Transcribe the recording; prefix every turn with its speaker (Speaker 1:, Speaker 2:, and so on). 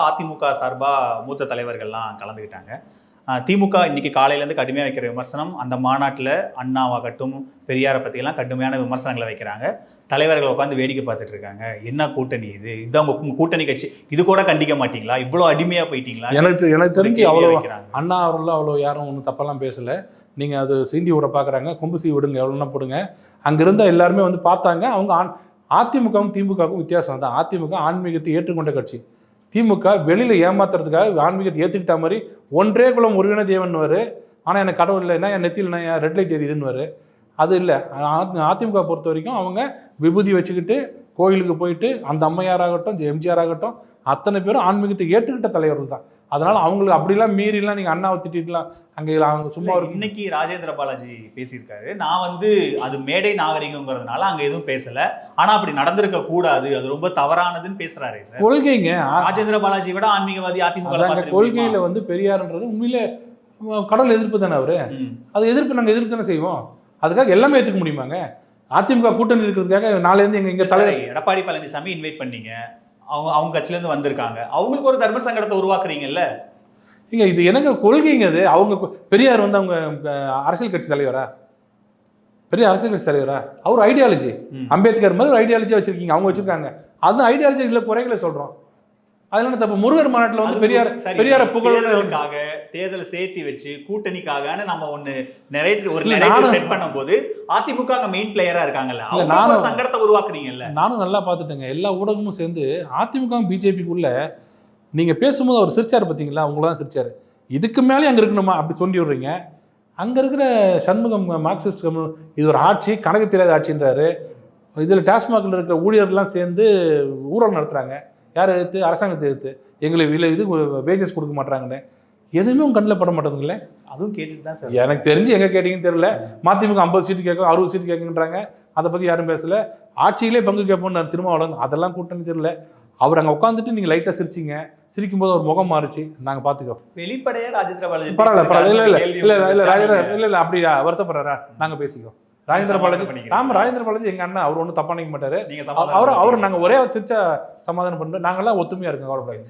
Speaker 1: அதிமுக சார்பா மூத்த தலைவர்கள்லாம் கலந்துக்கிட்டாங்க. திமுக இன்னைக்கு காலையிலேருந்து கடுமையாக வைக்கிற விமர்சனம், அந்த மாநாட்டில் அண்ணாவாகட்டும், பெரியாரை பற்றியெல்லாம் கடுமையான விமர்சனங்களை வைக்கிறாங்க. தலைவர்கள் உட்காந்து வேடிக்கை பார்த்துட்டு இருக்காங்க. என்ன கூட்டணி இது? இதுதான் உங்க கூட்டணி கட்சி. இது கூட கண்டிக்க மாட்டீங்களா? இவ்வளோ அடிமையாக போயிட்டீங்களா?
Speaker 2: எனக்கு தெரிஞ்சு அவ்வளோ அண்ணா அவர்கள் அவ்வளோ யாரும் ஒன்றும் தப்பெல்லாம் பேசலை. நீங்கள் அது சீண்டி விட பார்க்குறாங்க, கொம்பு சீ விடுங்க, எவ்வளோன்னா போடுங்க. அங்கே இருந்த எல்லாருமே வந்து பார்த்தாங்க. அவங்க அதிமுகவும் திமுகவுக்கும் வித்தியாசம் தான். அதிமுக ஆன்மீகத்தை ஏற்றுக்கொண்ட கட்சி. திமுக வெளியில் ஏமாத்துறதுக்காக ஆன்மீகத்தை ஏற்றுக்கிட்ட மாதிரி ஒன்றே குலம் ஒருவன தேவன் வரு. ஆனால் எனக்கு கடவுள் இல்லைன்னா என் நெத்தியில் நான் ரெட் லைட் எரியுதுன்னு வரு. அது இல்லை. அதிமுக பொறுத்த வரைக்கும் அவங்க விபூதி வச்சுக்கிட்டு கோயிலுக்கு போயிட்டு அந்த அம்மையாராகட்டும் எம்ஜிஆர் ஆகட்டும் அத்தனை பேரும் ஆன்மீகத்தை ஏற்றுக்கிட்ட தலைவர்கள் தான். அதனால அவங்களுக்கு அப்படிலாம் மீறிலாம் நீங்கள் அண்ணாவை திட்டிக்கலாம். அங்கே அவங்க சும்மா
Speaker 1: இன்னைக்கு ராஜேந்திர பாலாஜி பேசியிருக்காரு. நான் வந்து அது மேடை நாகரிகங்கிறதுனால அங்கே எதுவும் பேசலை, ஆனால் அப்படி நடந்திருக்க கூடாது, அது ரொம்ப தவறானதுன்னு பேசுறாரு சார்.
Speaker 2: கொள்கைங்க.
Speaker 1: ராஜேந்திர பாலாஜி விட ஆன்மீகவாதி அதிமுக
Speaker 2: கொள்கையில வந்து பெரியார்ன்றது உண்மையிலே கடவுள் எதிர்ப்பு தானே அவரு. அது எதிர்ப்பு நாங்கள் எதிர்ப்பு தானே செய்வோம். அதுக்காக எல்லாமே ஏற்றுக்க முடியுமாங்க? அதிமுக கூட்டணி இருக்கிறதுக்காக நாளையிலேருந்து எங்க தலைவர்
Speaker 1: எடப்பாடி பழனிசாமி இன்வைட் பண்ணீங்க, அவங்க கட்சியிலேருந்து வந்திருக்காங்க, அவங்களுக்கு ஒரு தர்ம சங்கடத்தை உருவாக்குறீங்கல்ல.
Speaker 2: இங்க இது எனக்கு கொள்கைங்க. அது அவங்க பெரியார் வந்து அவங்க அரசியல் கட்சி தலைவரா? பெரிய அரசியல் கட்சி தலைவரா? அவர் ஐடியாலஜி அம்பேத்கர் மாதிரி ஒரு ஐடியாலஜியா வச்சிருக்கீங்க, அவங்க வச்சிருக்காங்க. அது ஐடியாலஜி இல்லை, குறைகளை சொல்றோம். அதனால தப்பு. முருகர் மாநாட்டில் வந்து பெரியார
Speaker 1: புகழுக்காக தேர்தல் சேர்த்தி வச்சு கூட்டணிக்காக நம்ம ஒண்ணு நிறைய செட் பண்ணும் போது அதிமுக மெயின் பிளேயரா இருக்காங்கல்ல, அவங்க சங்கடத்தை உருவாக்குறீங்கல்ல.
Speaker 2: நானும் நல்லா பார்த்துட்டேங்க. எல்லா ஊடகமும் சேர்ந்து அதிமுக பிஜேபிக்குள்ள நீங்க பேசும்போது அவர் சிரிச்சாரு பார்த்தீங்களா? அவங்களதான் சிரிச்சாரு. இதுக்கு மேலே அங்க இருக்கணுமா அப்படி சொல்லி விடுறீங்க. அங்க இருக்கிற சண்முகம் மார்க்சிஸ்ட் இது ஒரு ஆட்சி, கணக்கு தெரியாத ஆட்சின்றாரு. இதுல டாஸ்மாக்ல இருக்கிற ஊழியர்லாம் சேர்ந்து ஊழல் நடத்துறாங்க. யார் எடுத்து? அரசாங்கத்தை எடுத்து எங்களுக்கு இது வேஜஸ் கொடுக்க மாட்டாங்கன்னு எதுவுமே உங்க கண்ணில் பட மாட்டேங்குங்களே.
Speaker 1: அதுவும் கேட்டுட்டு தான் சார்.
Speaker 2: எனக்கு தெரிஞ்சு எங்க கேட்டீங்கன்னு தெரியல. மதிமுக 50 சீட்டு கேட்கும், 60 சீட்டு கேட்குன்றாங்க. அதை பத்தி யாரும் பேசல. ஆட்சியிலே பங்கு கேட்போம்னு திருமாவளவன், அதெல்லாம் கூட்டணி தெரியல. அவர் அங்கே உட்காந்துட்டு நீங்க லைட்டா சிரிச்சிங்க. சிரிக்கும் போது ஒரு முகம் மாறிச்சு. நாங்க பாத்துக்கோ.
Speaker 1: வெளிப்படையா ராஜேந்திர பாலாஜி
Speaker 2: பரவாயில்ல இல்ல அப்படி வருத்தப்படுறாரா? நாங்க பேசிக்கோ. ராஜேந்திர பாலாஜி எங்க அண்ணா, அவர் ஒன்றும் தப்பா நினைக்க மாட்டாரு. அவர் நாங்க ஒரே சிரிச்சா சமாதானம் பண்றோம். நாங்கெல்லாம் ஒத்துமையா இருக்கோம். கவலைப்படாது.